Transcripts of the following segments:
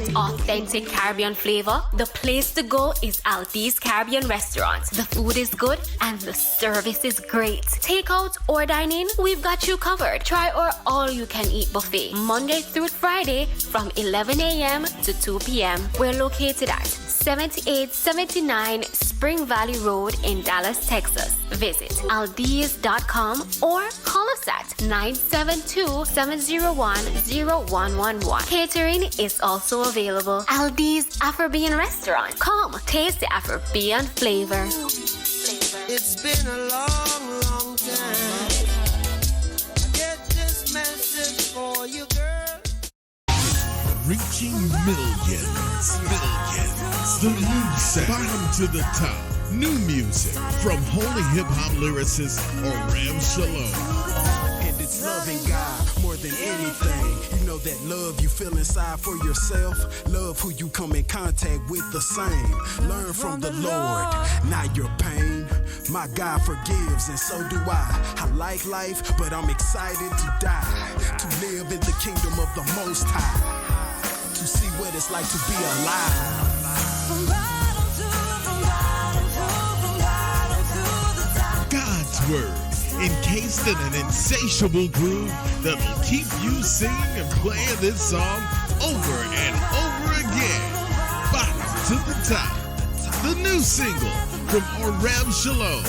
that authentic Caribbean flavor, the place to go is Aldi's Caribbean Restaurant. The food is good and the service is great. Takeout or dine in, we've got you covered. Try our all-you-can-eat buffet, Monday through Friday from 11 a.m. to 2 p.m. We're located at 7879 Spring Valley Road in Dallas, Texas. Visit aldi's.com or call us at 972-701-0111. Catering is also available. Aldi's Afro-Bean Restaurant. Come, taste the Afro-Bean flavor. It's been a long, long time. I get this message for you, girl. Reaching millions. The new set, bottom to the top. New music from holy hip-hop lyricist Orem Shalom. And it's loving God more than anything. You know that love you feel inside for yourself. Love who you come in contact with the same. Learn from the Lord, not your pain. My God forgives and so do I. I like life, but I'm excited to die. To live in the kingdom of the Most High. To see what it's like to be alive. God's word, encased in an insatiable groove that'll keep you singing and playing this song over and over again. Bottom to the top. The new single from Orem Shalom.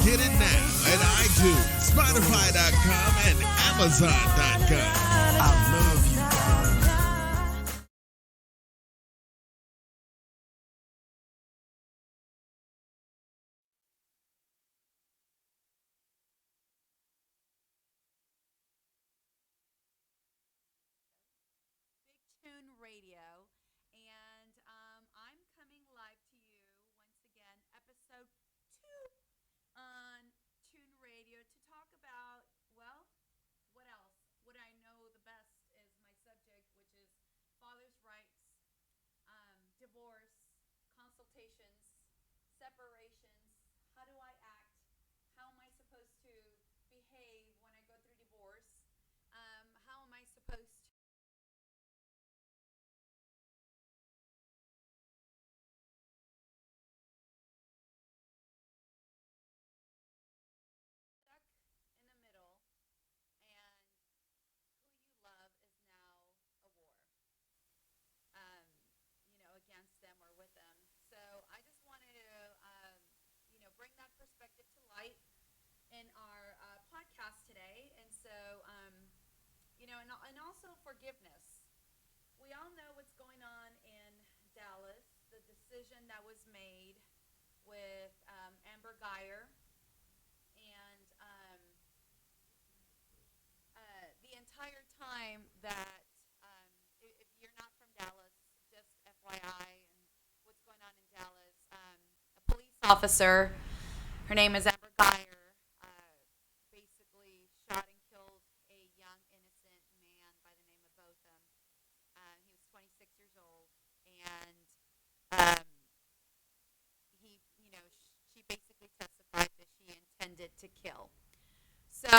Get it now at iTunes, Spotify.com, and Amazon.com. I love you, God. Radio, and I'm coming live to you once again, episode 2 on Tune Radio to talk about, well, what else? What I know the best is my subject, which is father's rights, divorce, consultations, separations. How do I act? How am I supposed to behave when I go through divorce? How am I supposed to in the middle, and who you love is now a war, against them or with them. So I just wanted to, bring that perspective to light in our podcast today. And so, and also forgiveness. We all know what's going on in Dallas, the decision that was made with Amber Geyer. And the entire time that, if you're not from Dallas, just FYI, and what's going on in Dallas, a police officer, her name is Amber Geyer, basically shot and killed a young innocent man by the name of Botham. He was 26 years old, and she basically testified that she intended to kill. So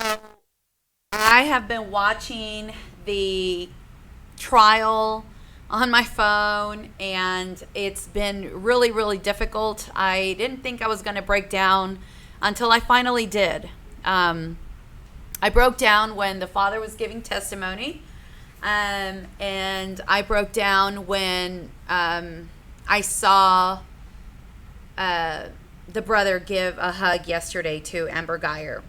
I have been watching the trial on my phone, and it's been really, really difficult. I didn't think I was going to break down until I finally did. I broke down when the father was giving testimony, and I broke down when I saw the brother give a hug yesterday to Amber Geyer.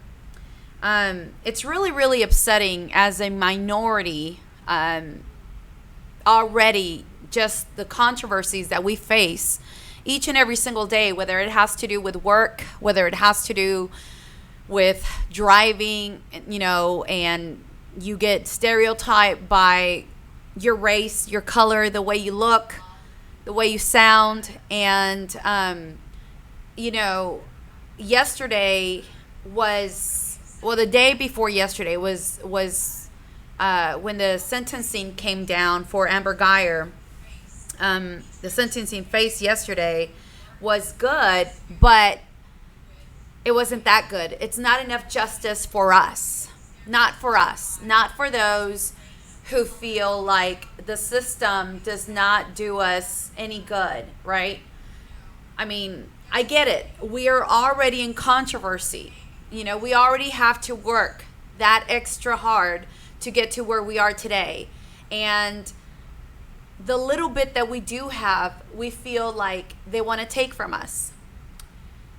It's really, really upsetting as a minority. Already, just the controversies that we face each and every single day, whether it has to do with work, whether it has to do with driving, and you get stereotyped by your race, your color, the way you look, the way you sound. And, yesterday the day before yesterday was when the sentencing came down for Amber Geyer. The sentencing phase yesterday was good, but it wasn't that good. It's not enough justice for us. Not for us. Not for those who feel like the system does not do us any good, right? I mean, I get it. We are already in controversy. We already have to work that extra hard to get to where we are today. And the little bit that we do have, we feel like they want to take from us.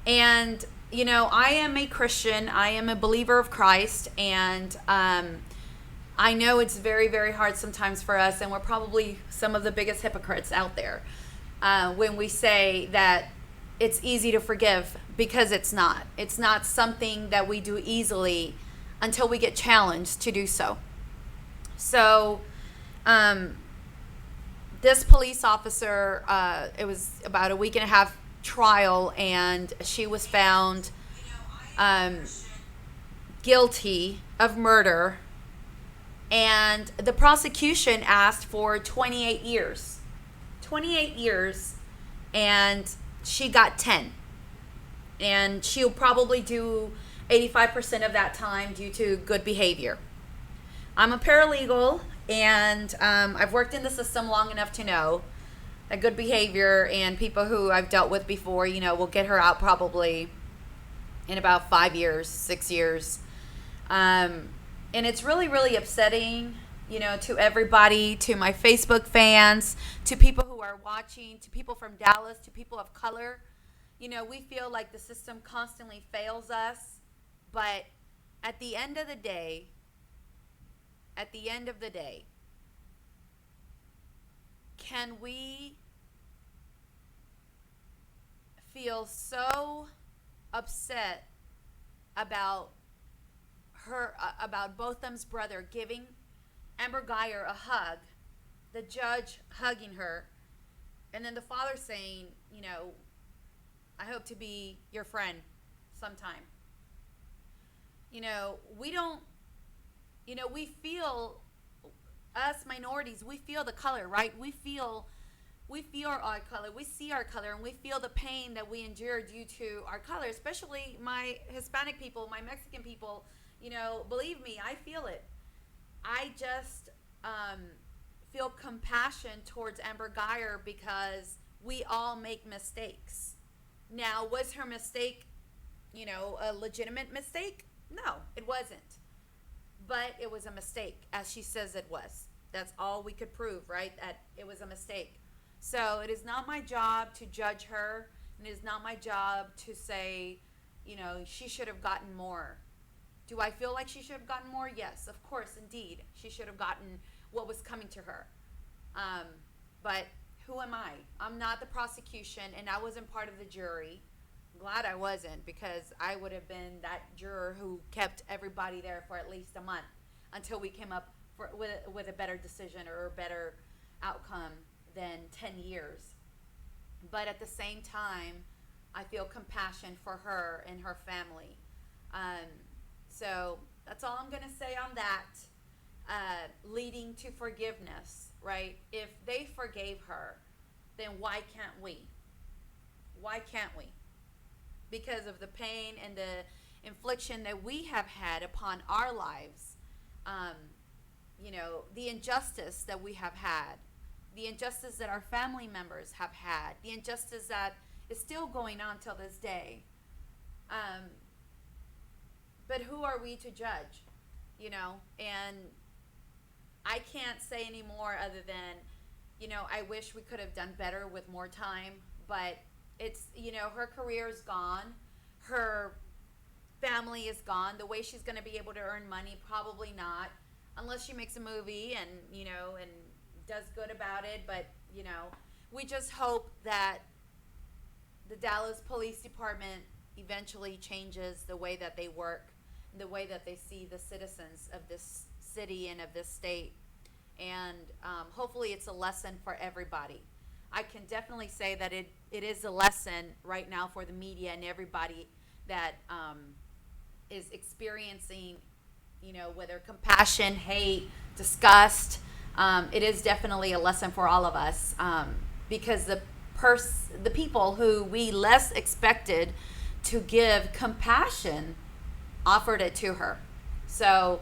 And, I am a Christian. I am a believer of Christ. And I know it's very, very hard sometimes for us. And we're probably some of the biggest hypocrites out there when we say that it's easy to forgive, because it's not. It's not something that we do easily until we get challenged to do so. So, this police officer, it was about a week and a half trial, and she was found guilty of murder, and the prosecution asked for 28 years. 28 years, and she got 10. And she'll probably do 85% of that time due to good behavior. I'm a paralegal, and I've worked in the system long enough to know that good behavior and people who I've dealt with before, will get her out probably in about 5 years, 6 years. And it's really, really upsetting, to everybody, to my Facebook fans, to people who are watching, to people from Dallas, to people of color. We feel like the system constantly fails us, but at the end of the day, can we feel so upset about about Botham's brother giving Amber Geyer a hug, the judge hugging her, and then the father saying, I hope to be your friend sometime. We feel, us minorities, we feel the color, right? We feel our color. We see our color, and we feel the pain that we endure due to our color, especially my Hispanic people, my Mexican people. Believe me, I feel it. I just feel compassion towards Amber Geyer because we all make mistakes. Now, was her mistake, a legitimate mistake? No, it wasn't. But it was a mistake, as she says it was. That's all we could prove, right? That it was a mistake. So it is not my job to judge her, and it is not my job to say, she should have gotten more. Do I feel like she should have gotten more? Yes, of course, indeed. She should have gotten what was coming to her. But who am I? I'm not the prosecution, and I wasn't part of the jury. I'm glad I wasn't, because I would have been that juror who kept everybody there for at least a month until we came up with a better decision or a better outcome than 10 years. But at the same time, I feel compassion for her and her family. So that's all I'm going to say on that. Leading to forgiveness, right? If they forgave her, then why can't we? Why can't we? Because of the pain and the infliction that we have had upon our lives. The injustice that we have had, the injustice that our family members have had, the injustice that is still going on till this day. But who are we to judge? And I can't say any more other than, I wish we could have done better with more time, but it's, her career is gone. Her family is gone. The way she's going to be able to earn money, probably not, unless she makes a movie and, and does good about it. But, we just hope that the Dallas Police Department eventually changes the way that they work, the way that they see the citizens of this city and of this state. And hopefully it's a lesson for everybody. I can definitely say that it is a lesson right now for the media and everybody that is experiencing, whether compassion, hate, disgust. It is definitely a lesson for all of us, because the people who we less expected to give compassion offered it to her. So,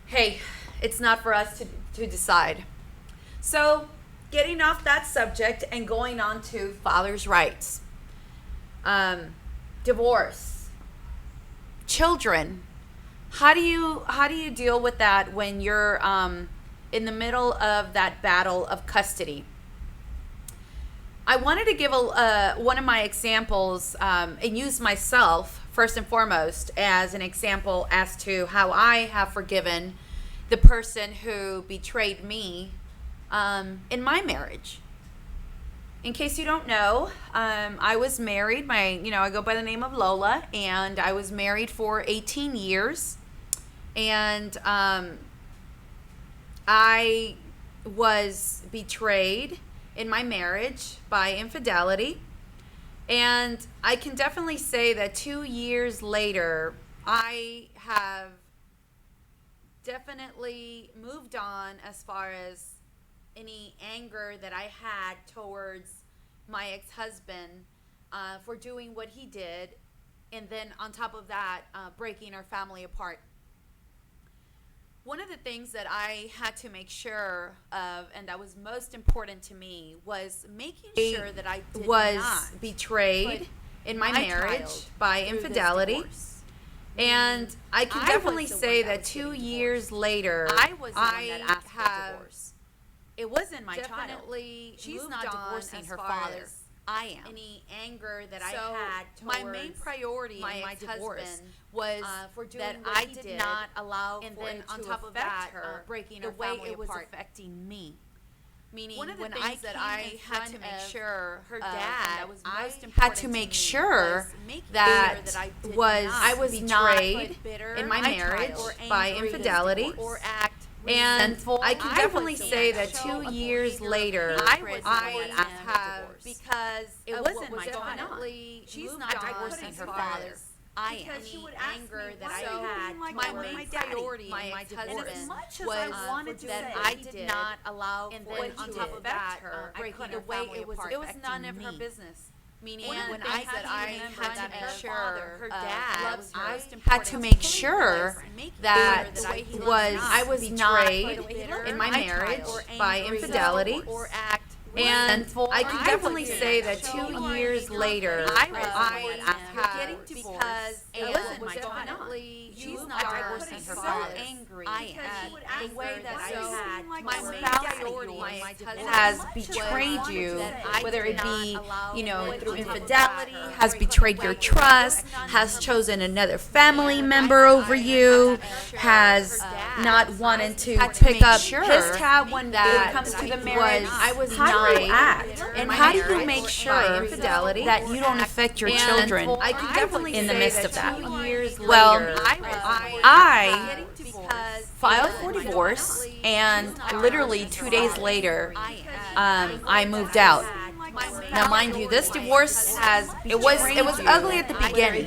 hey, it's not for us to decide. So, getting off that subject and going on to father's rights, divorce, children. How do you deal with that when you're in the middle of that battle of custody? I wanted to give one of my examples and use myself first and foremost as an example as to how I have forgiven the person who betrayed me in my marriage. In case you don't know, I was married. I go by the name of Lola, and I was married for 18 years. And I was betrayed in my marriage by infidelity. And I can definitely say that 2 years later, I have definitely moved on as far as any anger that I had towards my ex-husband for doing what he did, and then on top of that, breaking our family apart. One of the things that I had to make sure of, and that was most important to me, was making sure that I was not betrayed in my marriage by infidelity. And I can definitely say that 2 years later, I was the one that asked for divorce. It wasn't my child. She's not divorcing her father. I am. Any anger that I had towards my main priority in my divorce was for doing that I did not allow and for then it on to top of that her breaking the her way it was apart. Affecting me. Meaning one of the when things that I had to make sure her dad that was most had to make sure that I was betrayed in my marriage by infidelity or act. And I can definitely say that 2 years later, I have because it wasn't my child. She's not divorcing her father. I am. Any anger that I had, my main priority in my divorce was that I did not allow for it on top of that breaking the way it was none of her business. Meaning when I said I had to make sure her dad had to make sure that I was betrayed in my marriage by infidelity or act. And I can definitely say that 2 years later, I have because it wasn't my child. She's not divorcing her father. Angry at the way that I had my main priority, my husband has betrayed you, whether it be through infidelity, has betrayed your trust, has chosen another family member over you, has not wanted to pick up his tab when it comes to the marriage. I was not. And how do you make sure that you don't affect your children in the midst of that? Well, I filed for divorce, and literally 2 days later, I moved out. Now, mind you, this divorce it was ugly at the beginning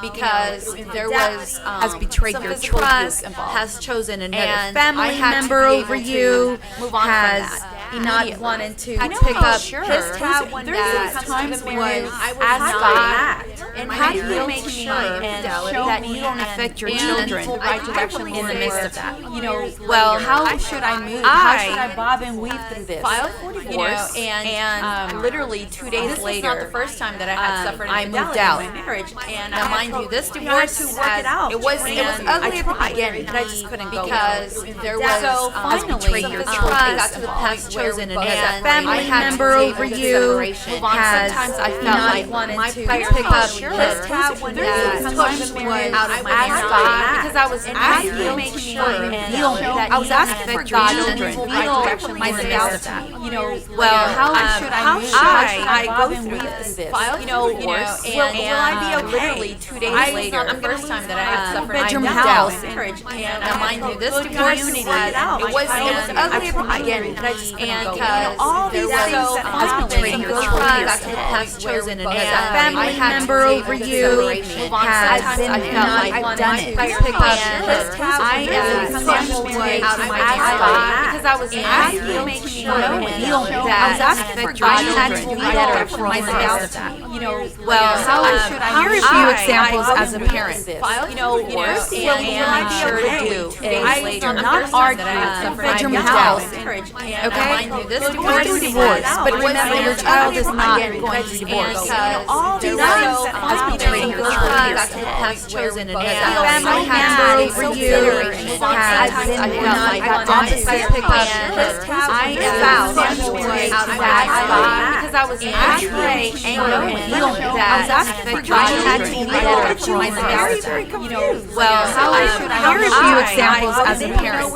because there was has betrayed your trust, has chosen another family member over you, has not wanted to pick up his tab when that times when I was not. And how do you make sure that you don't affect your children in the midst of that? Well, how should I move? How should I bob and weave through this? Filed for divorce, and literally 2 days later, this is not the first time that I had suffered I moved out. In my marriage, and now mind you, this divorce it was ugly at the beginning, but I just couldn't go because there was finally your trust, has chosen another family member over you, has not wanted to pick up his tab when that times was out of my God because I was asking to make sure that I was asking for God to reveal my spouse. Well, how should I go through this? Divorce, and will I be okay? Literally 2 days later, the first time that I had suffered bedroom house marriage, and mind you, this divorce it was ugly at the beginning, but I just couldn't and because all these things that happen, your trust has chosen and as a family member over you has been I've done it. I am some way out of my life because I was asking to make sure that I had to be better for myself. well, Here are a few examples as a parent. and sure to do. I do not argue bedroom house. Okay? Going through divorce, but remember your child is not going through divorce. All these things has betrayed your trust has chosen and As a family member over you has been I've opposite pickup. I am some way out of that life. because I was asking I had to be better for myself. Here are a few examples as a parent.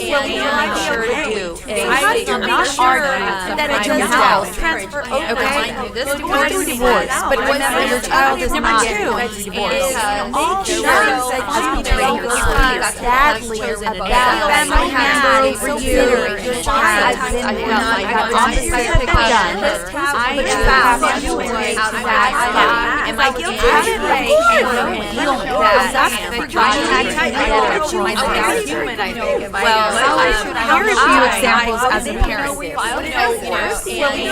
and sure to do. I do not argue bedroom house. Okay? Going through divorce, but remember your child is not going through divorce. All these things has betrayed your trust Badly as a family member over you has been I've opposite pickup. I am some way out of that life. Am I guilty of it? I had to be better for myself. Here are a few examples as a parent.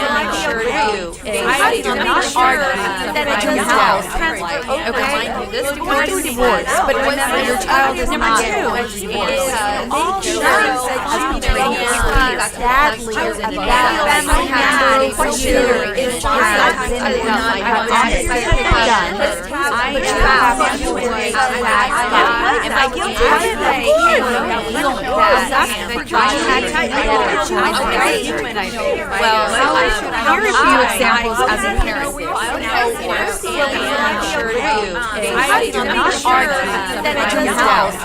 and sure to do. I do not argue bedroom house. Okay? Going through divorce, but remember your child is not going through divorce. All these things has betrayed your trust Badly as a family member over you has been I've opposite pickup. I am some way out of that life. Am I guilty of it? I had to be better for myself. Here are a few examples as a parent. and sure to do. I do not argue bedroom house.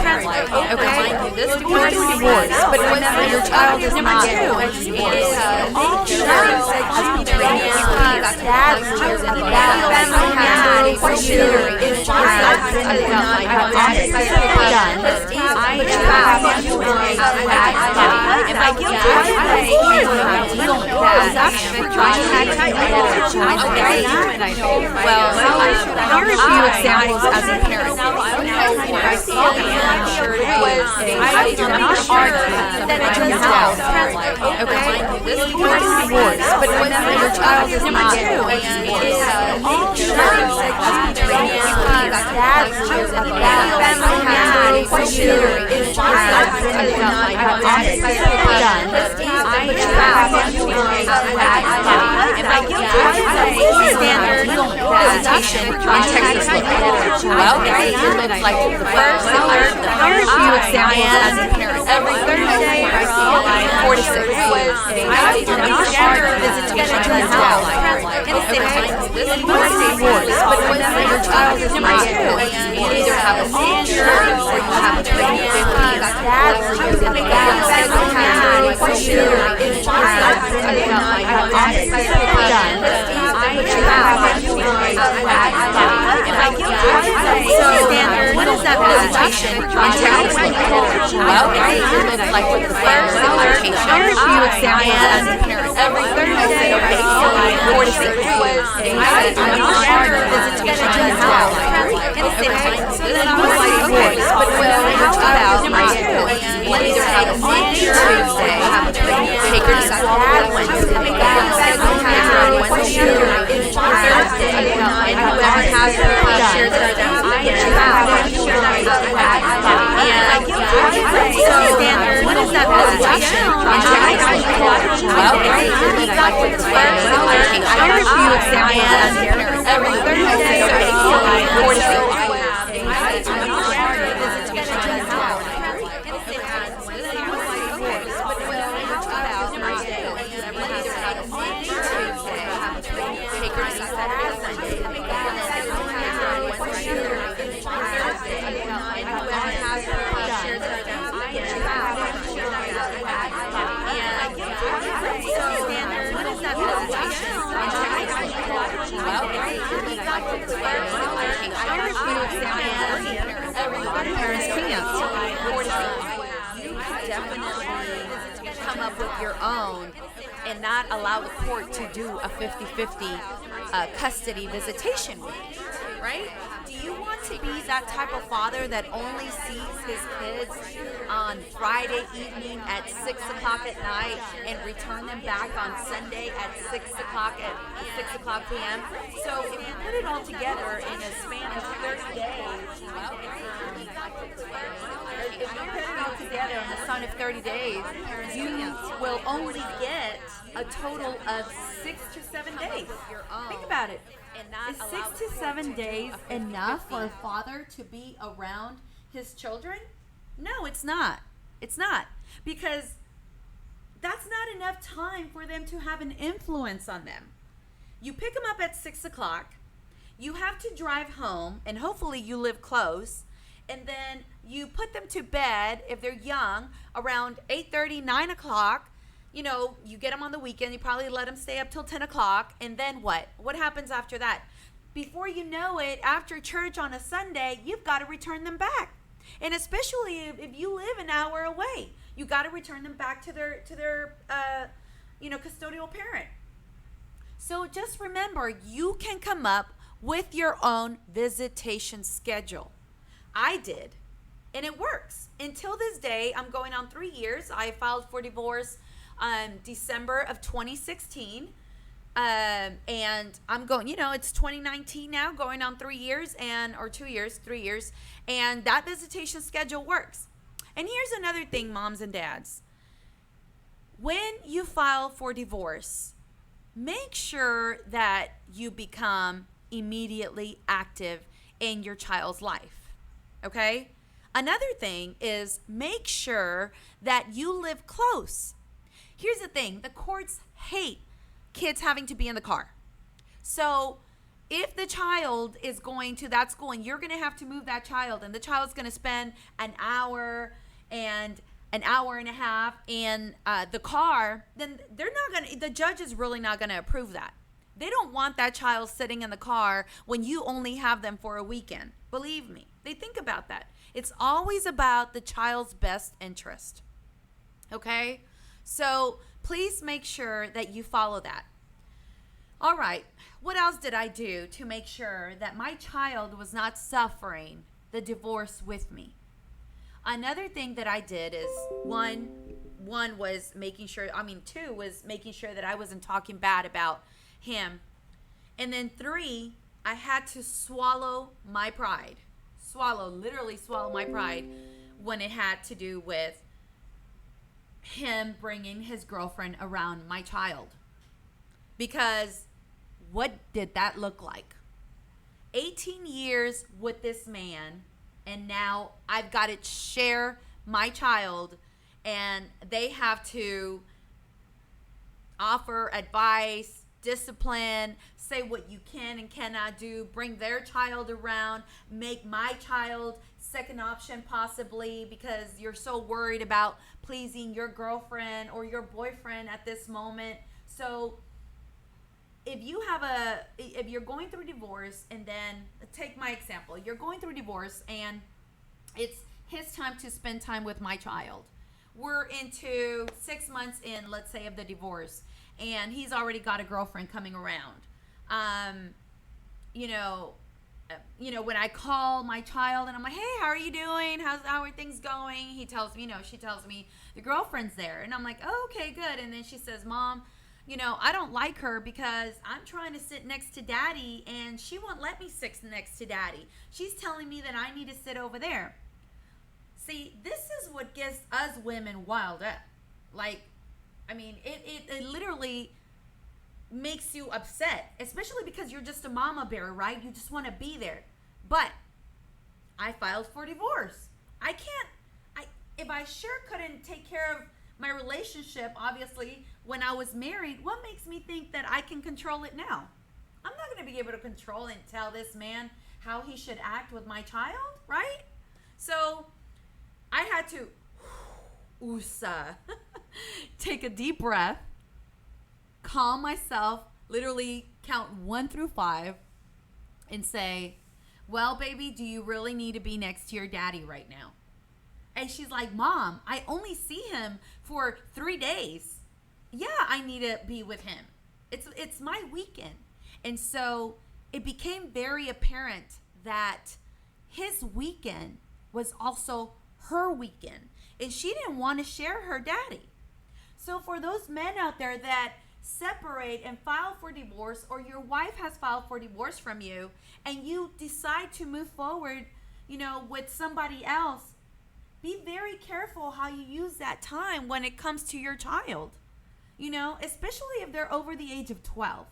Okay? Going through divorce, but remember your child is not going through divorce. All these things has betrayed your trust Badly as a family member over you has been I've opposite pickup. I am some way out of that life. Am I guilty of it? I had to be better for myself. Here are a few examples as a parent. and sure to do. I do not argue bedroom house. Okay? Going through divorce, but remember your child is not going through divorce. All these things has betrayed your trust Badly as a family member over you has been I've opposite pickup. I am some way out of that life. Am I guilty of it? Standard visitation on Texas look. Like the first, the third, Here are a few examples as a parent. every Thursday, 4 to 6. I do not argue visitation to the house. in the city. Going through divorce, but remember your child is not going through You either have a seizure or you have a twin. Badly as a family member over you has been I've opposite pickup. I am some way out of that life. Am I guilty of it? Standard. What is that visitation? On Texas look. Like the first, the third, Here are a few examples as a parent. every Thursday, 4 to 6. I do not argue visitation to the house. in the city. Going through divorce, but remember your child is not going through You either have a seizure Tuesday, have a twin. Take her to Saturday, Wednesday. Thursday, and whoever has her shares her down. Standard. What is that visitation? Here are a few examples as a parent. Every Thursday, 4 to 6. I do not argue visitation to the house. Take her to Saturday, Wednesday. And whoever has her shares her down. Standard. your own and not allow the court to do a 50-50 custody visitation with you, right? Do you want to be that type of father that only sees his kids on Friday evening at 6 o'clock at night and return them back on Sunday at 6 o'clock p.m.? So if you put it all together in a span of 30 days, if you put it all together in the span of 30 days, you will only get a total of 6 to 7 days. Think about it. Is 6 to 7 days enough for a father to be around his children? No, it's not. It's not. Because that's not enough time for them to have an influence on them. You pick them up at 6 o'clock. You have to drive home, and hopefully you live close. And then you put them to bed, if they're young, around 8:30, 9 o'clock. You know, you get them on the weekend. You probably let them stay up till 10 o'clock. And then what? What happens after that? Before you know it, after church on a Sunday, you've got to return them back. And especially if you live an hour away, you got to return them back to their custodial parent. So just remember, you can come up with your own visitation schedule. I did, and it works. Until this day, I'm going on 3 years. I filed for divorce December of 2016, and I'm going, it's 2019 now, going on 3 years, or 2 years, 3 years, and that visitation schedule works. And here's another thing, moms and dads. When you file for divorce, make sure that you become immediately active in your child's life, okay? Another thing is make sure that you live close. Here's the thing, the courts hate kids having to be in the car. So if the child is going to that school and you're going to have to move that child, and the child's going to spend an hour and an hour and a half in the car, then the judge is really not going to approve that. They don't want that child sitting in the car when you only have them for a weekend. Believe me, they think about that. It's always about the child's best interest. Okay? So please make sure that you follow that. All right, what else did I do to make sure that my child was not suffering the divorce with me? Another thing that I did is two was making sure that I wasn't talking bad about him. And then 3, I had to swallow my pride. Literally swallow my pride when it had to do with him bringing his girlfriend around my child. Because what did that look like? 18 years with this man, and now I've got to share my child, and they have to offer advice, discipline, say what you can and cannot do, bring their child around, make my child second option possibly because you're so worried about pleasing your girlfriend or your boyfriend at this moment. So if you're going through divorce, and then take my example, you're going through divorce and it's his time to spend time with my child. We're into 6 months in, let's say, of the divorce, and he's already got a girlfriend coming around. When I call my child and I'm like, hey, how are you doing? How are things going? She tells me the girlfriend's there. And I'm like, oh, okay, good. And then she says, Mom, I don't like her because I'm trying to sit next to Daddy and she won't let me sit next to Daddy. She's telling me that I need to sit over there. See, this is what gets us women wild up. It literally makes you upset, especially because you're just a mama bear, right? You just want to be there. But I filed for divorce. If I sure couldn't take care of my relationship, obviously, when I was married, what makes me think that I can control it now? I'm not going to be able to control and tell this man how he should act with my child, right? So I had to take a deep breath, calm myself, literally count 1 through 5, and say, well, baby, do you really need to be next to your daddy right now? And she's like, Mom, I only see him for 3 days. yeah, I need to be with him. It's my weekend. And so it became very apparent that his weekend was also her weekend. And she didn't want to share her daddy. So for those men out there that separate and file for divorce, or your wife has filed for divorce from you, and you decide to move forward, with somebody else, be very careful how you use that time when it comes to your child. Especially if they're over the age of 12.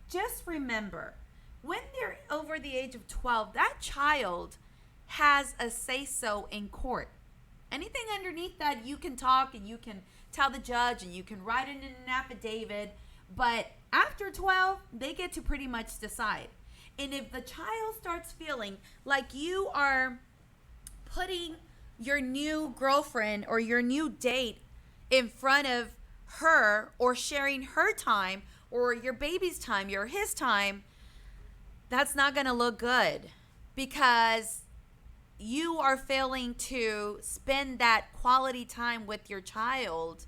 Just remember, when they're over the age of 12, that child has a say-so in court. Anything underneath that, you can talk and you can tell the judge and you can write it in an affidavit. But after 12, they get to pretty much decide. And if the child starts feeling like you are putting your new girlfriend or your new date in front of her, or sharing her time, or your baby's time, or his time, that's not going to look good, because you are failing to spend that quality time with your child.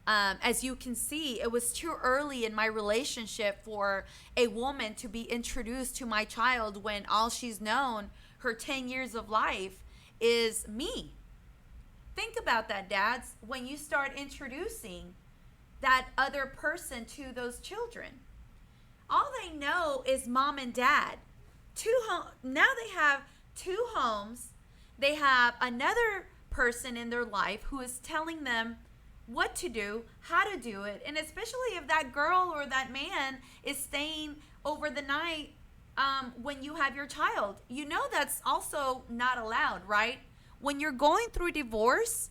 As you can see, it was too early in my relationship for a woman to be introduced to my child when all she's known her 10 years of life is me. Think about that, dads, when you start introducing that other person to those children. All they know is mom and dad. Now they have two homes. They have another person in their life who is telling them what to do, how to do it. And especially if that girl or that man is staying over the night when you have your child. That's also not allowed, right? When you're going through divorce,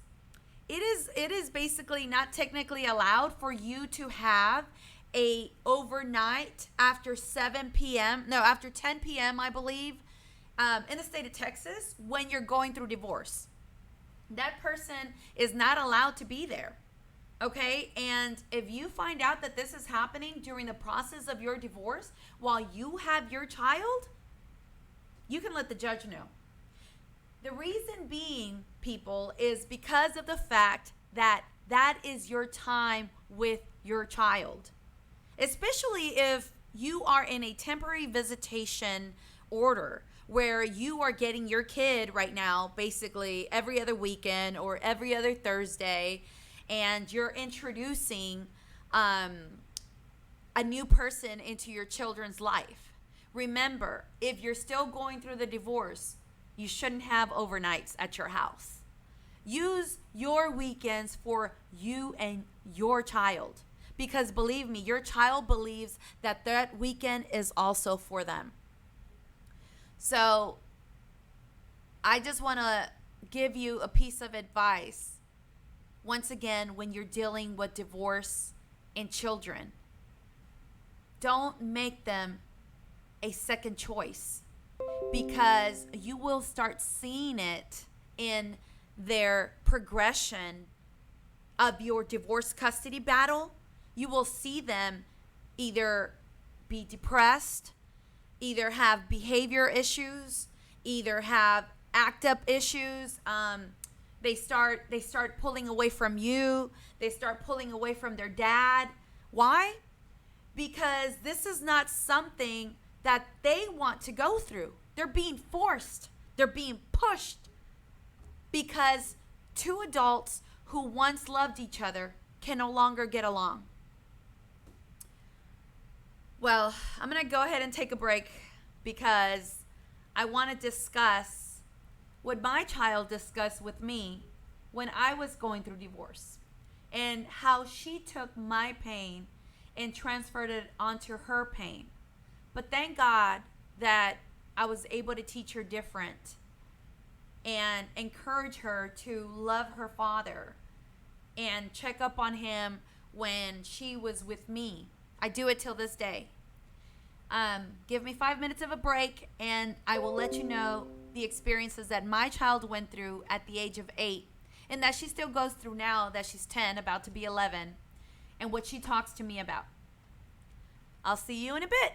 it is basically not technically allowed for you to have a overnight after 10 p.m., I believe, in the state of Texas, when you're going through divorce. That person is not allowed to be there. Okay? And if you find out that this is happening during the process of your divorce while you have your child, you can let the judge know. The reason being, people, is because of the fact that that is your time with your child. Especially if you are in a temporary visitation order where you are getting your kid right now basically every other weekend or every other Thursday, and you're introducing a new person into your children's life. Remember, if you're still going through the divorce, you shouldn't have overnights at your house. Use your weekends for you and your child. Because believe me, your child believes that that weekend is also for them. So I just want to give you a piece of advice. Once again, when you're dealing with divorce and children, don't make them a second choice, because you will start seeing it in their progression of your divorce custody battle. You will see them either be depressed, either have behavior issues, either have act up issues. They start pulling away from you. They start pulling away from their dad. Why? Because this is not something that they want to go through. They're being forced. They're being pushed, because two adults who once loved each other can no longer get along. Well, I'm going to go ahead and take a break, because I want to discuss what my child discussed with me when I was going through divorce, and how she took my pain and transferred it onto her pain. But thank God that I was able to teach her different and encourage her to love her father and check up on him when she was with me. I do it till this day. Give me 5 minutes of a break, and I will let you know the experiences that my child went through at the age of 8, and that she still goes through now that she's 10, about to be 11, and what she talks to me about. I'll see you in a bit.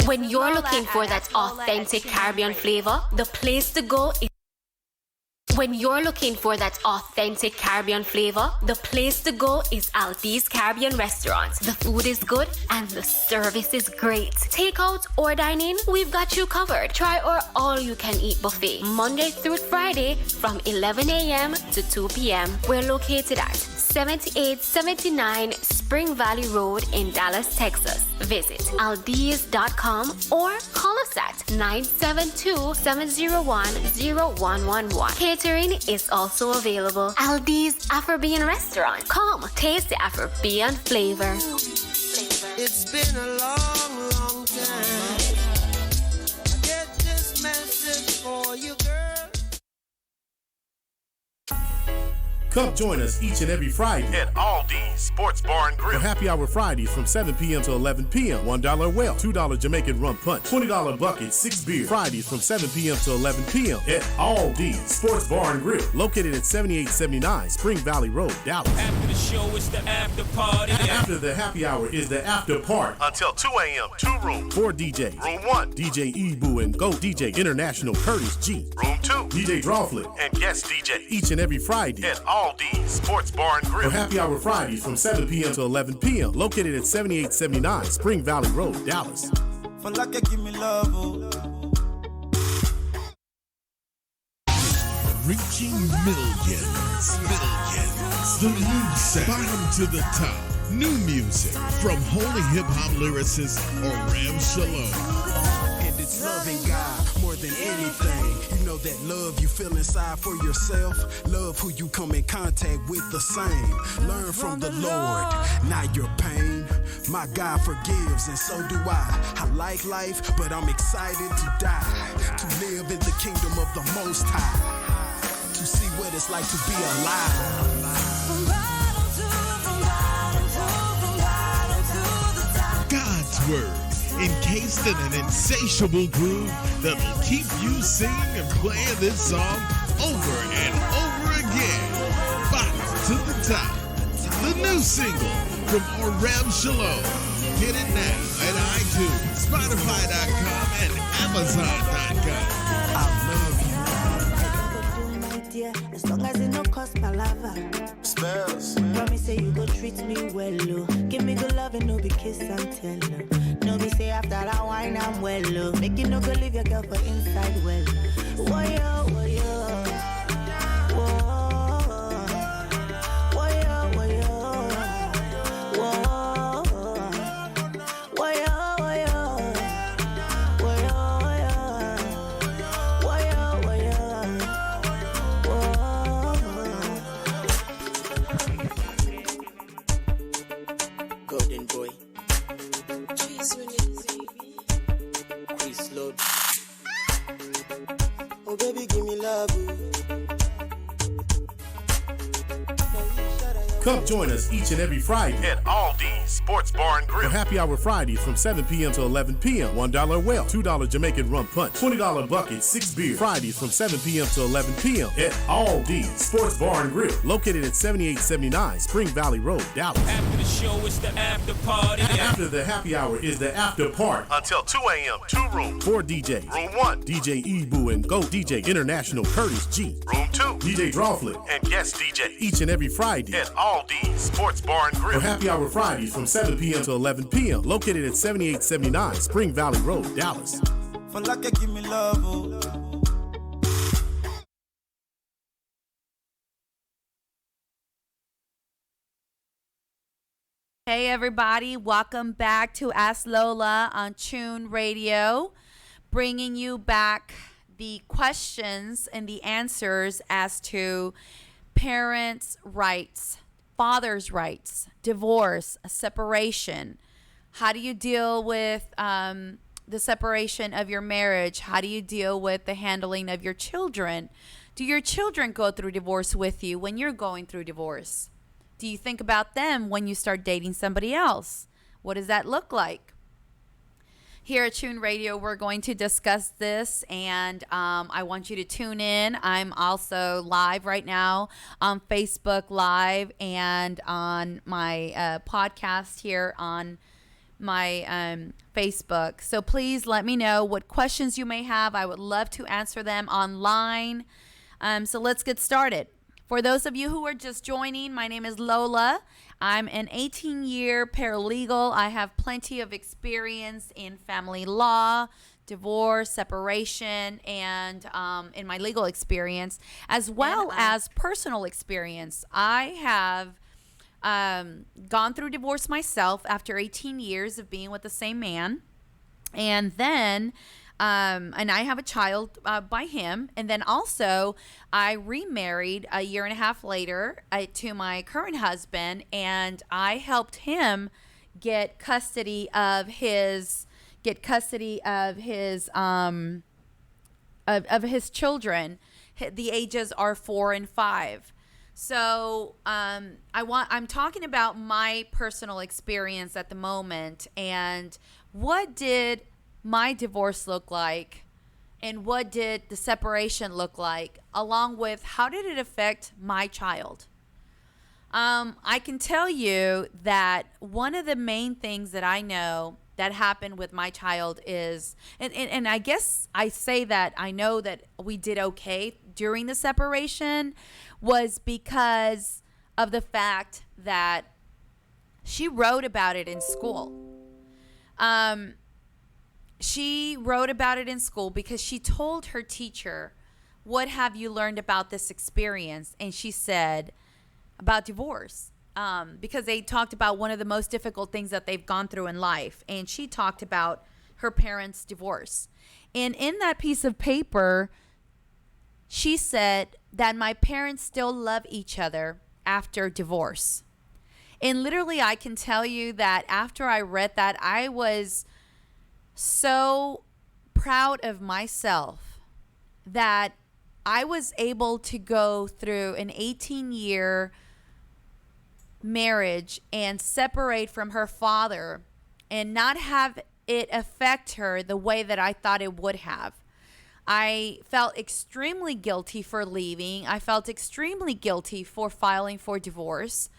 When you're Lola looking for at that Lola authentic at Caribbean Chimney flavor, the place to go is When you're looking for that authentic Caribbean flavor, the place to go is Aldi's Caribbean Restaurants. The food is good and the service is great. Takeout or dine-in, we've got you covered. Try our all-you-can-eat buffet, Monday through Friday from 11 a.m. to 2 p.m. We're located at 7879 Spring Valley Road in Dallas, Texas. Visit aldi's.com or call us at 972-701-0111. Catering is also available. Aldi's Afro-Bean Restaurant. Come, taste the Afro-Bean flavor. It's been a long, long time. I get this message for you, girl. Come join us each and every Friday at Aldi's Sports Bar and for Grill. Happy Hour Fridays from 7 p.m. to 11 p.m. $1 well, $2 Jamaican rum punch, $20 bucket, 6 beer. Fridays from 7 p.m. to 11 p.m. at Aldi's Sports Bar and Grill, located at 7879 Spring Valley Road, Dallas. After the show, it's the after party. After the happy hour is the after party. Until 2 a.m., 2 rooms. 4 DJs. Room 1, DJ Ebu and Go DJ International Curtis G. Room 2, DJ Drawflip. and guest DJ Each and every Friday at Aldi's Sports Bar and for Grill. Happy Hour Fridays from 7 p.m. to 11 p.m. Located at 7879 Spring Valley Road, Dallas. For like give me love, oh. Reaching millions. The new sound. Bottom to the top. New music from holy hip-hop lyricist Oram Shalom. And it's loving God more than anything. You know that love you feel inside for yourself. Love who you come in contact with the same. Learn from the Lord, not your pain. My God forgives and so do I. I like life, but I'm excited to die. To live in the kingdom of the Most High. To see what it's like to be alive. God's word, encased in an insatiable groove that'll keep you singing and playing this song over and over again. Bottom to the top. The new single from Oram Shalom. Get it now at iTunes, Spotify.com, and Amazon.com. I love you. As long as it no cost palava. Spells. Promise say you go treat me well, oh. Give me good love and no be kiss and tell, oh. No be say after that wine I'm well, oh. Make you no go leave your girl for inside well. Whoa, yo, whoa, yo. Whoa. Whoa, yo, whoa, yo. Whoa. Whoa, yo, whoa, yo. Whoa, yo, whoa, yo. Whoa, yo, whoa, yo. Golden boy. Chris Lord. Oh baby, give me love. Come join us each and every Friday At Aldi's Sports Bar and for Grill. Happy Hour Fridays from 7 p.m. to 11 p.m. $1 well, $2 Jamaican rum punch, $20 bucket, 6 beer. Fridays from 7 p.m. to 11 p.m. at Aldi's Sports Bar and Grill, located at 7879 Spring Valley Road, Dallas. After the show, it's the after party. After the happy hour is the after party. Until 2 a.m., 2 rooms. 4 DJs. Room 1, DJ Ebu and Go DJ International Curtis G. Room 2, DJ Drawflip. and guest DJ Each and every Friday at Aldi's Sports Bar and for Grill. Happy Hour Fridays from 7 p.m. to 11 p.m. Located at 7879 Spring Valley Road, Dallas. For like give me love, oh. Hey everybody, welcome back to Ask Lola on Tune Radio, bringing you back the questions and the answers as to parents' rights, father's rights, divorce, separation. How do you deal with the separation of your marriage? How do you deal with the handling of your children? Do your children go through divorce with you when you're going through divorce? Do you think about them when you start dating somebody else? What does that look like? Here at Tune Radio, we're going to discuss this, and I want you to tune in. I'm also live right now on Facebook Live and on my podcast here on my Facebook. So please let me know what questions you may have. I would love to answer them online. So let's get started. For those of you who are just joining, my name is Lola. I'm an 18-year paralegal. I have plenty of experience in family law, divorce, separation, and in my legal experience, as well as personal experience. I have gone through divorce myself after 18 years of being with the same man. And then and I have a child by him. And then also I remarried a year and a half later to my current husband, and I helped him get custody of his of his children. The ages are 4 and 5. So I'm talking about my personal experience at the moment, and what did my divorce look like, and what did the separation look like, along with how did it affect my child. I can tell you that one of the main things that I know that happened with my child is, and I guess I say that I know that we did okay during the separation, was because of the fact that she wrote about it in school. She wrote about it in school because she told her teacher, "What have you learned about this experience?" And she said about divorce, because they talked about one of the most difficult things that they've gone through in life. And she talked about her parents' divorce. And in that piece of paper, she said that my parents still love each other after divorce. And literally, I can tell you that after I read that, I was so proud of myself that I was able to go through an 18-year marriage and separate from her father and not have it affect her the way that I thought it would have. I felt extremely guilty for leaving. I felt extremely guilty for filing for divorce.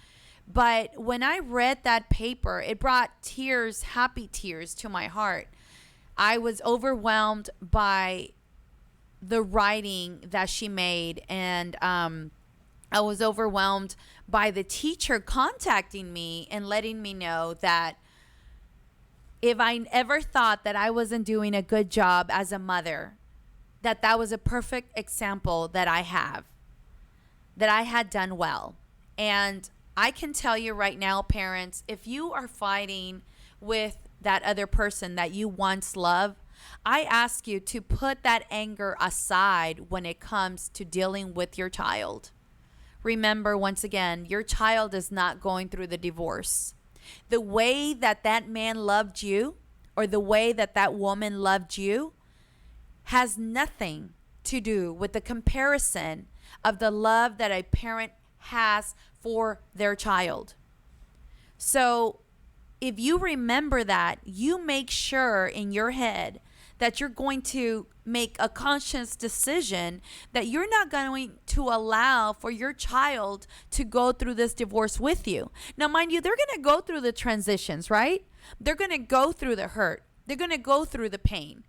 But when I read that paper, it brought tears, happy tears to my heart. I was overwhelmed by the writing that she made, and I was overwhelmed by the teacher contacting me and letting me know that if I ever thought that I wasn't doing a good job as a mother, that was a perfect example that I have, that I had done well. And I can tell you right now, parents, if you are fighting with that other person that you once loved, I ask you to put that anger aside when it comes to dealing with your child. Remember, once again, your child is not going through the divorce. The way that that man loved you, or the way that that woman loved you, has nothing to do with the comparison of the love that a parent has for their child. So if you remember that, you make sure in your head that you're going to make a conscious decision that you're not going to allow for your child to go through this divorce with you. Now, mind you, they're going to go through the transitions, right? They're going to go through the hurt. They're going to go through the pain.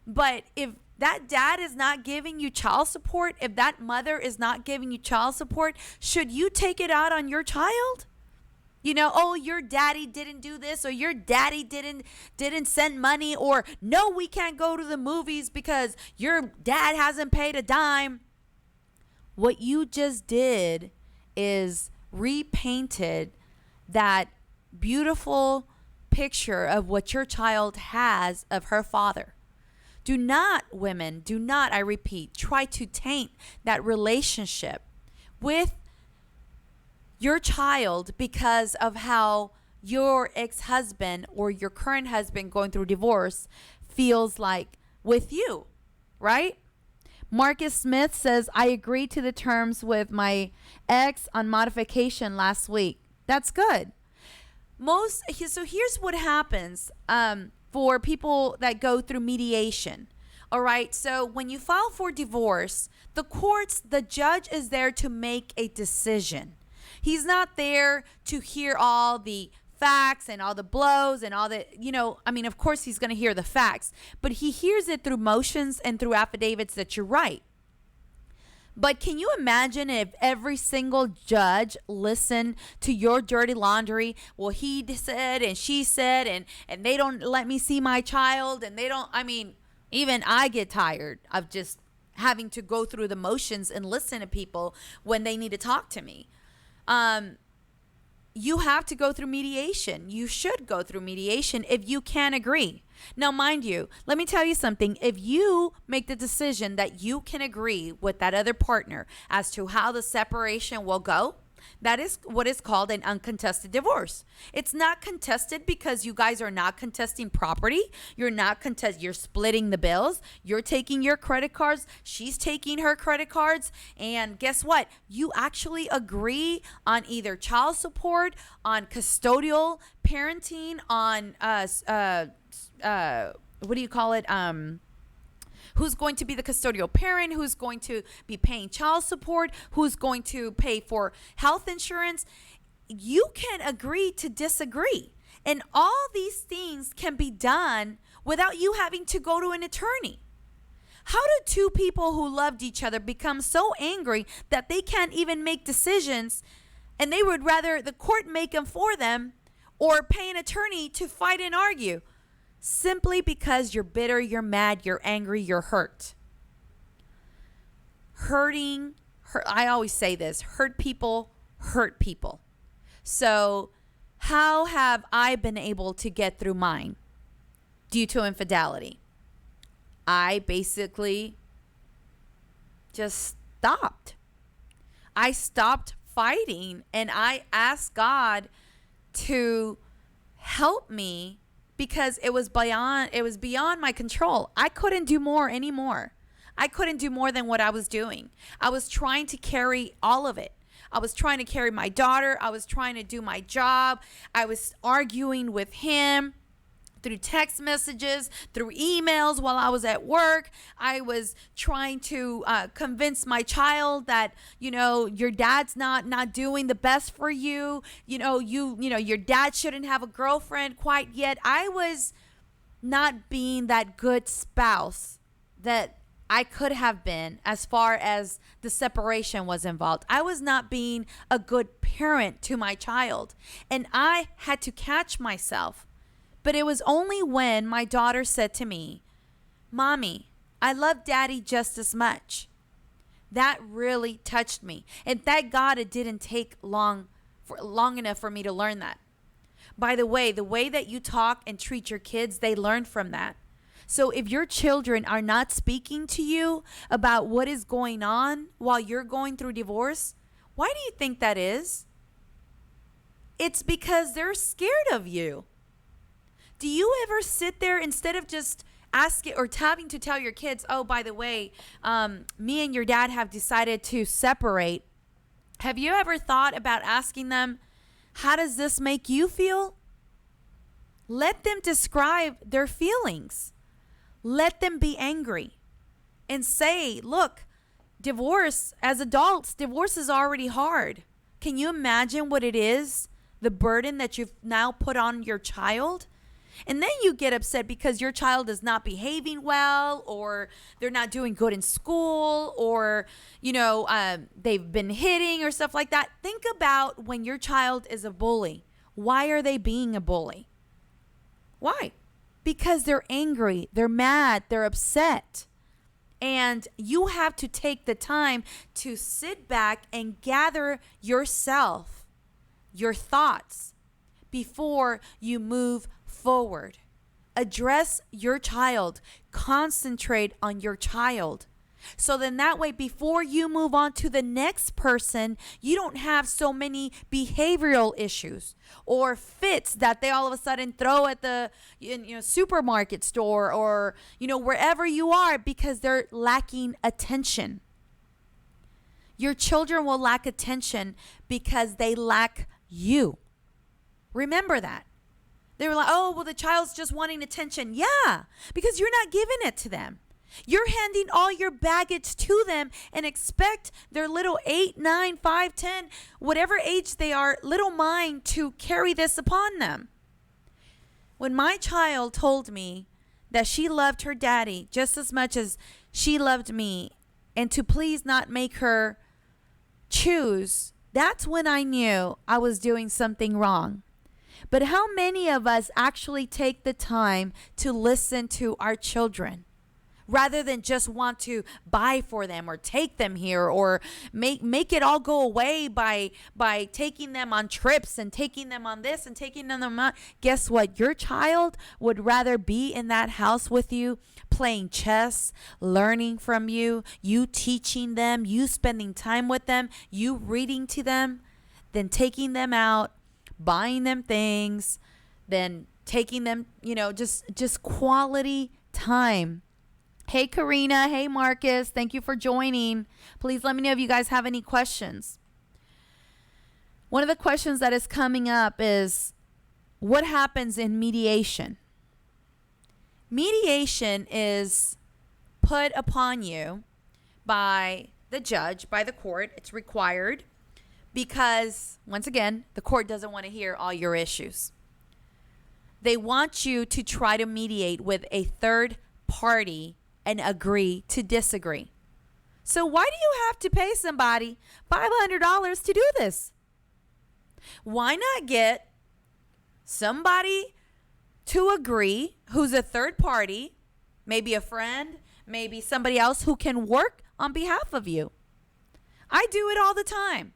But if that dad is not giving you child support, if that mother is not giving you child support, should you take it out on your child? You know, oh, your daddy didn't do this, or your daddy didn't send money, or no, we can't go to the movies because your dad hasn't paid a dime. What you just did is repainted that beautiful picture of what your child has of her father. Do not, women, do not, I repeat, try to taint that relationship with your child because of how your ex-husband or your current husband going through divorce feels like with you, right? Marcus Smith says, I agreed to the terms with my ex on modification last week. That's good. So here's what happens for people that go through mediation. All right. So when you file for divorce, the judge is there to make a decision. He's not there to hear all the facts and all the blows and all the, of course he's going to hear the facts, but he hears it through motions and through affidavits that you're right. But can you imagine if every single judge listened to your dirty laundry? Well, he said and she said, and they don't let me see my child, and they don't, I mean, even I get tired of just having to go through the motions and listen to people when they need to talk to me. You have to go through mediation. You should go through mediation if you can agree. Now, mind you, let me tell you something. If you make the decision that you can agree with that other partner as to how the separation will go, that is what is called an uncontested divorce. It's not contested because you guys are not contesting property. You're splitting the bills. You're taking your credit cards. She's taking her credit cards. And guess what? You actually agree on either child support, on custodial parenting, on what do you call it? Who's going to be the custodial parent, who's going to be paying child support, who's going to pay for health insurance. You can agree to disagree. And all these things can be done without you having to go to an attorney. How do two people who loved each other become so angry that they can't even make decisions, and they would rather the court make them for them or pay an attorney to fight and argue? Simply because you're bitter, you're mad, you're angry, you're hurt. I always say this, hurt people hurt people. So how have I been able to get through mine due to infidelity? I basically just stopped. I stopped fighting, and I asked God to help me, because it was beyond my control. I couldn't do more anymore. I couldn't do more than what I was doing. I was trying to carry all of it. I was trying to carry my daughter. I was trying to do my job. I was arguing with him through text messages, through emails while I was at work. I was trying to convince my child that, your dad's not doing the best for you. Your dad shouldn't have a girlfriend quite yet. I was not being that good spouse that I could have been as far as the separation was involved. I was not being a good parent to my child, and I had to catch myself. But it was only when my daughter said to me, "Mommy, I love Daddy just as much." That really touched me. And thank God it didn't take long enough for me to learn that. By the way that you talk and treat your kids, they learn from that. So if your children are not speaking to you about what is going on while you're going through divorce, why do you think that is? It's because they're scared of you. Do you ever sit there instead of just asking or having to tell your kids, "Oh, by the way, me and your dad have decided to separate"? Have you ever thought about asking them, "How does this make you feel?" Let them describe their feelings. Let them be angry and say, "Look, as adults, divorce is already hard. Can you imagine what it is, the burden that you've now put on your child?" And then you get upset because your child is not behaving well, or they're not doing good in school, or, they've been hitting or stuff like that. Think about when your child is a bully. Why are they being a bully? Why? Because they're angry, they're mad, they're upset. And you have to take the time to sit back and gather yourself, your thoughts, before you move forward. Address your child. Concentrate on your child. So then that way, before you move on to the next person, you don't have so many behavioral issues or fits that they all of a sudden throw at the supermarket store or wherever you are, because they're lacking attention. Your children will lack attention because they lack you. Remember that. They were like, "Oh, well, the child's just wanting attention." Yeah, because you're not giving it to them. You're handing all your baggage to them and expect their little 8, 9, 5, 10, whatever age they are, little mind to carry this upon them. When my child told me that she loved her daddy just as much as she loved me, and to please not make her choose, that's when I knew I was doing something wrong. But how many of us actually take the time to listen to our children rather than just want to buy for them or take them here or make it all go away by taking them on trips and taking them on this and taking them on? Guess what? Your child would rather be in that house with you, playing chess, learning from you, you teaching them, you spending time with them, you reading to them, than taking them out, buying them things, then taking them, just quality time. Hey, Karina. Hey, Marcus. Thank you for joining. Please let me know if you guys have any questions. One of the questions that is coming up is, what happens in mediation? Mediation is put upon you by the judge, by the court. It's required because, once again, the court doesn't want to hear all your issues. They want you to try to mediate with a third party and agree to disagree. So why do you have to pay somebody $500 to do this? Why not get somebody to agree who's a third party, maybe a friend, maybe somebody else who can work on behalf of you? I do it all the time.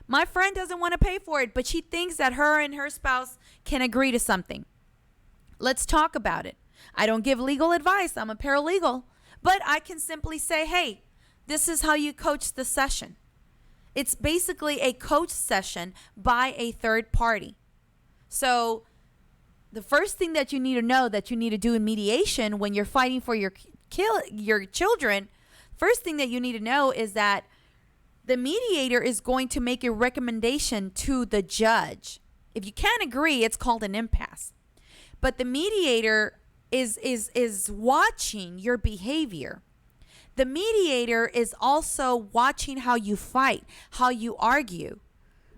My friend doesn't want to pay for it, but she thinks that her and her spouse can agree to something. Let's talk about it. I don't give legal advice. I'm a paralegal. But I can simply say, hey, this is how you coach the session. It's basically a coach session by a third party. So the first thing that you need to know that you need to do in mediation when you're fighting for your children, first thing that you need to know is that the mediator is going to make a recommendation to the judge. If you can't agree, it's called an impasse. But the mediator is watching your behavior. The mediator is also watching how you fight, how you argue.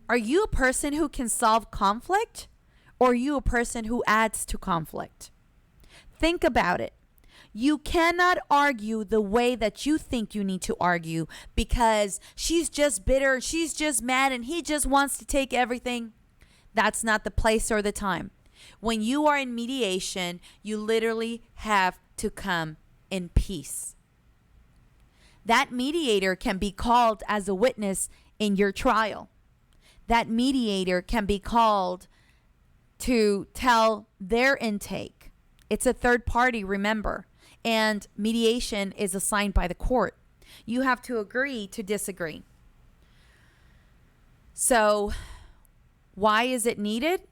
Are you a person who can solve conflict, or are you a person who adds to conflict? Think about it. You cannot argue the way that you think you need to argue because she's just bitter, she's just mad, and he just wants to take everything. That's not the place or the time. When you are in mediation, you literally have to come in peace. That mediator can be called as a witness in your trial. That mediator can be called to tell their intake. It's a third party, remember, and mediation is assigned by the court. You have to agree to disagree. So, why is it needed?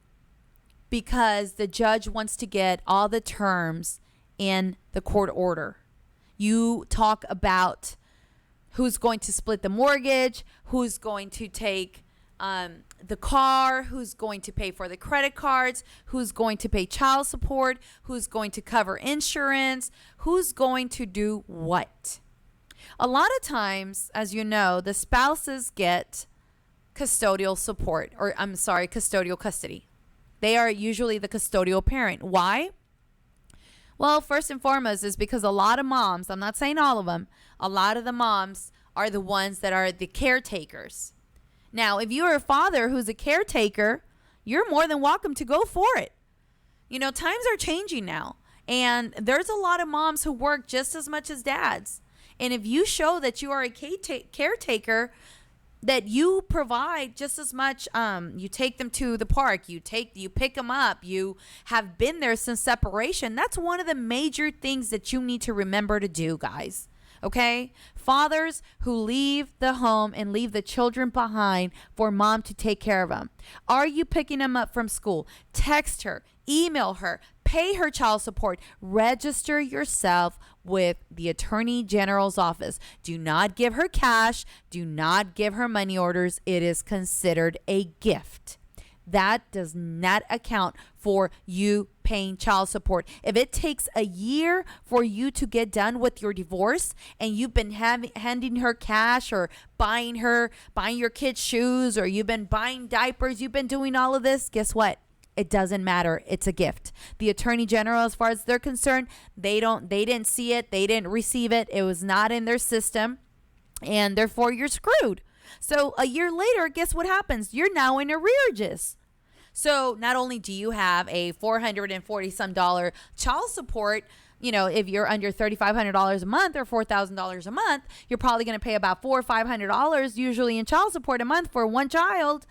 Because the judge wants to get all the terms in the court order. You talk about who's going to split the mortgage, who's going to take the car, who's going to pay for the credit cards, who's going to pay child support, who's going to cover insurance, who's going to do what. A lot of times, as you know, the spouses get custodial support, custodial custody. They are usually the custodial parent. Why? Well, first and foremost is because a lot of moms, I'm not saying all of them, a lot of the moms are the ones that are the caretakers. Now, if you're a father who's a caretaker, you're more than welcome to go for it. You know, times are changing now, and there's a lot of moms who work just as much as dads. And if you show that you are a caretaker, that you provide just as much, you take them to the park, you pick them up, you have been there since separation. That's one of the major things that you need to remember to do, guys. Okay? Fathers who leave the home and leave the children behind for mom to take care of them. Are you picking them up from school? Text her, email her, pay her child support. Register yourself with the Attorney General's office. Do not give her cash. Do not give her money orders. It is considered a gift. That does not account for you paying child support. If it takes a year for you to get done with your divorce and you've been handing her cash or buying your kids shoes, or you've been buying diapers, you've been doing all of this, guess what? It doesn't matter. It's a gift. The Attorney General, as far as they're concerned, they didn't see it. They didn't receive it. It was not in their system. and therefore you're screwed. So a year later, guess what happens? You're now in arrearages. So not only do you have a $440 some child support, if you're under $3,500 a month or $4,000 a month, you're probably going to pay about $400 or $500 usually in child support a month for one child,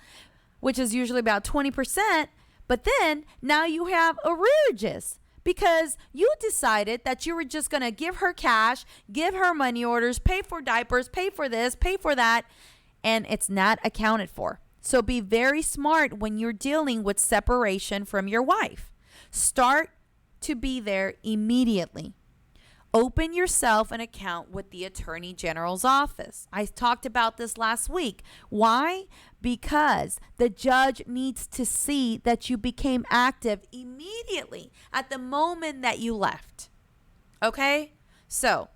which is usually about 20%. But then now you have arrearages because you decided that you were just going to give her cash, give her money orders, pay for diapers, pay for this, pay for that, and it's not accounted for. So be very smart when you're dealing with separation from your wife. Start to be there immediately. Open yourself an account with the Attorney General's office. I talked about this last week. Why? Because the judge needs to see that you became active immediately at the moment that you left. Okay? So,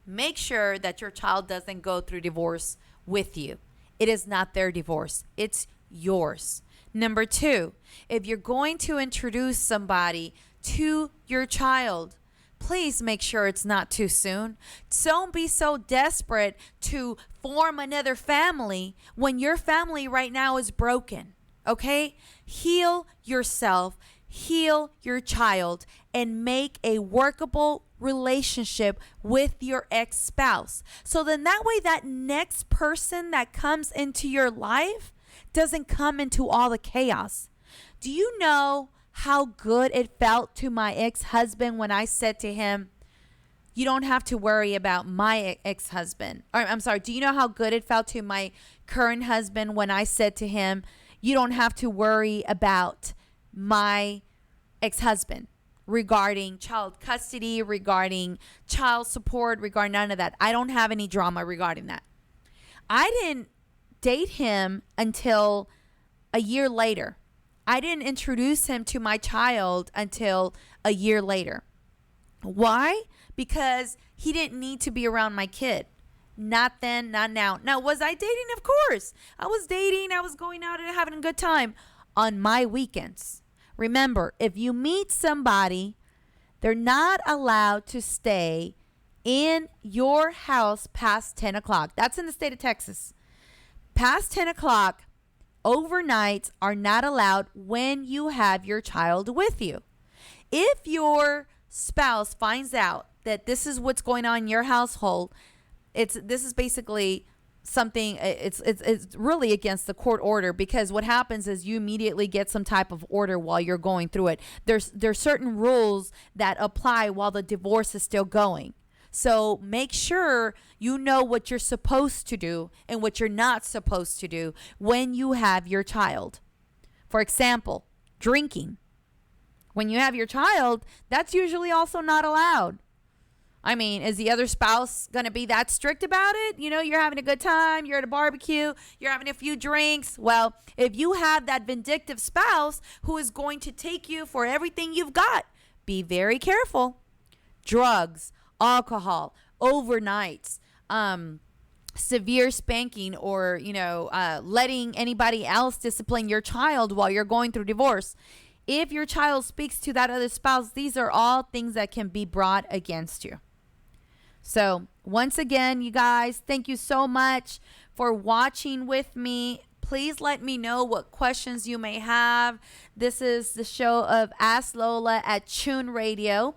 make sure that your child doesn't go through divorce with you. It is not their divorce. It's yours. Number 2, if you're going to introduce somebody to your child, please make sure it's not too soon. Don't be so desperate to form another family when your family right now is broken. Okay? Heal yourself, heal your child, and make a workable relationship with your ex-spouse. So then that way that next person that comes into your life doesn't come into all the chaos. Do you know how good it felt to my ex-husband when I said to him, you don't have to worry about my ex-husband? Or I'm sorry, do you know how good it felt to my current husband when I said to him, you don't have to worry about my ex-husband regarding child custody, regarding child support, regarding none of that. I don't have any drama regarding that. I didn't date him until a year later. I didn't introduce him to my child until a year later. Why? Because he didn't need to be around my kid. Not then, not now. Now, was I dating? Of course. I was dating. I was going out and having a good time on my weekends. Remember, if you meet somebody, they're not allowed to stay in your house past 10 o'clock. That's in the state of Texas. Past 10 o'clock, overnights are not allowed when you have your child with you. If your spouse finds out that this is what's going on in your household, this is basically something, it's really against the court order, because what happens is you immediately get some type of order while you're going through it. There's certain rules that apply while the divorce is still going. So make sure you know what you're supposed to do and what you're not supposed to do when you have your child. For example, drinking. When you have your child, that's usually also not allowed. I mean, is the other spouse going to be that strict about it? You're having a good time, you're at a barbecue, you're having a few drinks. Well, if you have that vindictive spouse who is going to take you for everything you've got, be very careful. Drugs, alcohol, overnights, severe spanking, or, letting anybody else discipline your child while you're going through divorce. If your child speaks to that other spouse, these are all things that can be brought against you. So once again, you guys, thank you so much for watching with me. Please let me know what questions you may have. This is the show of Ask Lola at Tune Radio,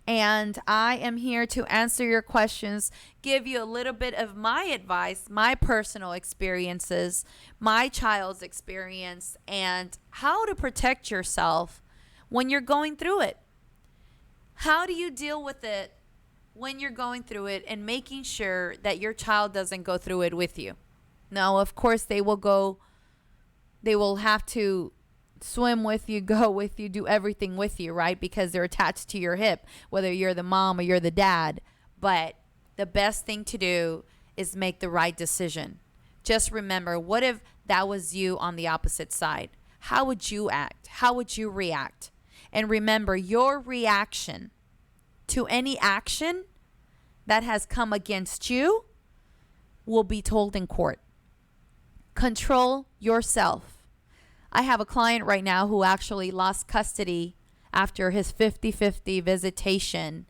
and I am here to answer your questions, give you a little bit of my advice, my personal experiences, my child's experience, and how to protect yourself when you're going through it. How do you deal with it when you're going through it, and making sure that your child doesn't go through it with you? Now, of course, they will have to swim with you, go with you, do everything with you, right? Because they're attached to your hip, whether you're the mom or you're the dad. But the best thing to do is make the right decision. Just remember, what if that was you on the opposite side? How would you act? How would you react? And remember, your reaction to any action that has come against you will be told in court. Control yourself. I have a client right now who actually lost custody after his 50-50 visitation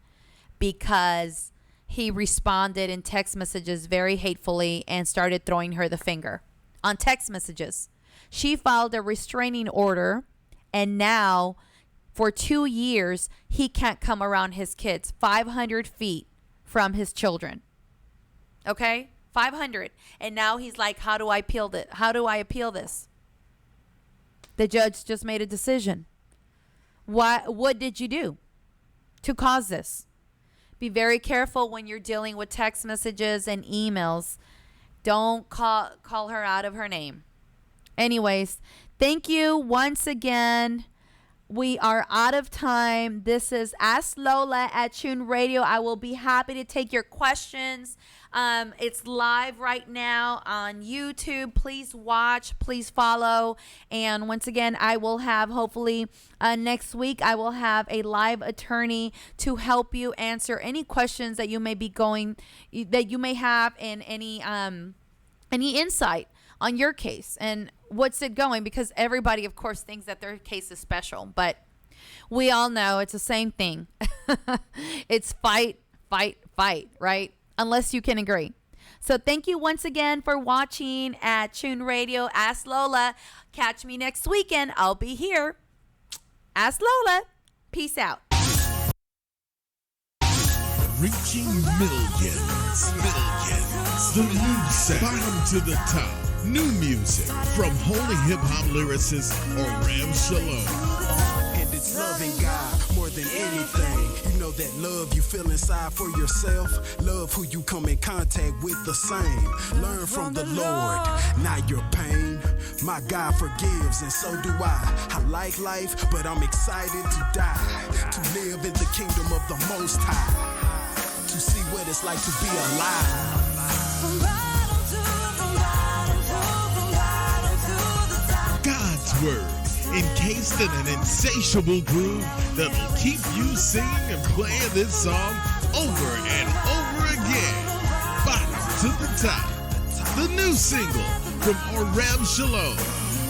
because he responded in text messages very hatefully and started throwing her the finger on text messages. She filed a restraining order, and now for 2 years, he can't come around his kids 500 feet from his children. Okay? 500. And now he's like, how do I appeal this? How do I appeal this? The judge just made a decision. What did you do to cause this? Be very careful when you're dealing with text messages and emails. Don't call her out of her name. Anyways, thank you once again. We are out of time. This is Ask Lola at Tune Radio. I will be happy to take your questions. It's live right now on YouTube. Please watch. Please follow. And once again, I will have, hopefully next week, I will have a live attorney to help you answer any questions that you may have in any insight on your case and what's it going, because everybody of course thinks that their case is special, but we all know it's the same thing. It's fight, right? Unless you can agree. So thank you once again for watching at Tune Radio. Ask Lola. Catch me next weekend. I'll be here. Ask Lola. Peace out. Reaching millions. The new sound. Bottom to the top. New music from holy hip-hop lyricist Oram Shalom. And it's loving God more than anything. You know that love you feel inside for yourself. Love who you come in contact with the same. Learn from the Lord, not your pain. My God forgives, and so do I. I like life, but I'm excited to die. To live in the kingdom of the Most High. To see what it's like to be alive. God's word, encased in an insatiable groove that'll keep you singing and playing this song over and over again. Bottom to the top. The new single from Oram Shalom.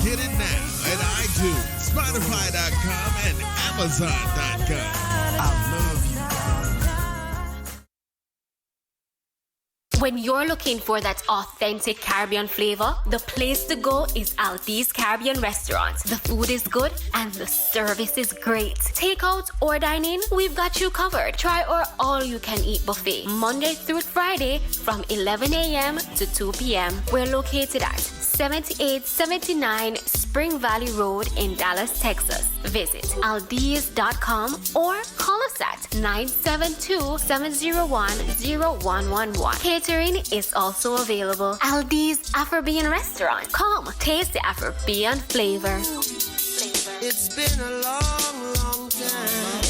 Get it now at iTunes, Spotify.com, and Amazon.com. I love you. When you're looking for that authentic Caribbean flavor, the place to go is Aldi's Caribbean Restaurants. The food is good and the service is great. Takeout or dine-in, we've got you covered. Try our all-you-can-eat buffet, Monday through Friday from 11 a.m. to 2 p.m. We're located at 7879 Spring Valley Road in Dallas, Texas. Visit aldi's.com or call us at 972-701-0111. Catering is also available. Aldi's Afrobean Restaurant. Come, taste the Afrobean flavor. It's been a long, long time.